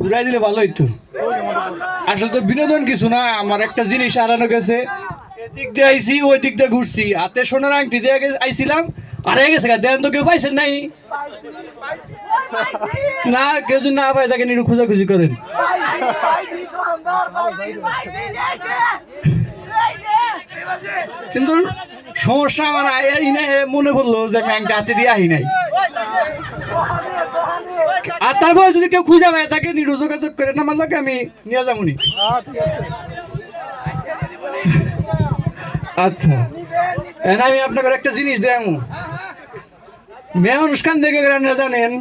ঘুরাই দিলে ভালো হইতো। আসলে তো বিনোদন কিছু না, আমার একটা জিনিস হারানো গেছে, এদিক দিয়ে আইছি ওই দিক দিয়ে ঘুরছি, হাতে সোনার আংটি দিয়ে আইছিলাম, হারিয়ে গেছে। দেন তো কেউ পাইছেন নাই? না, কেউ যদি না পাই তাকে নিয়ে খোঁজাখুঁজি করেন। কিন্তু সমস্যা আমার আই নাই, মনে পড়লো যে আমি আংটি হাতে দিয়ে আহি নাই। আর তারপরে যদি কেউ খুঁজে পায় তাকে নিয়ে যোগাযোগ করে আমার লাগে, আমি নিয়ে যাবো নি। আচ্ছা, আমি আপনাকে একটা জিনিস দেখ, মেয়ে অনুষ্ঠান দেখে গেলে জানেন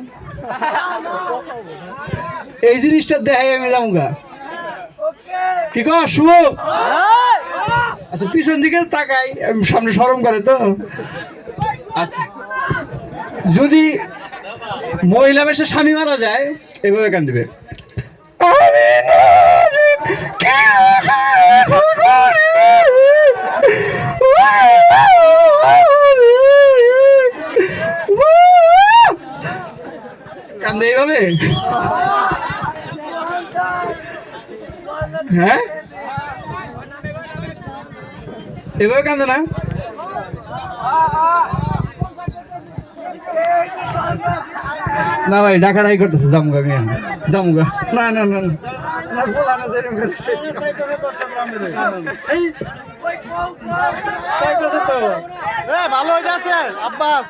এই জিনিসটা দেখাই আমি যাবো গা। কি কর শুভ? আচ্ছা, পিছন দিকে তাকাই, সামনে শরম করে তো। আচ্ছা, যদি মহিলা বেশে স্বামী মারা যায় এভাবে কান দিবে, কান্দে এইভাবে। হ্যাঁ, এভাবে কান্দে না? না ভাই, ডাকাডাকি করতেছে, জামুগা মিয়া, জামুগা। না না না ভালো হয়ে গেছে আব্বাস।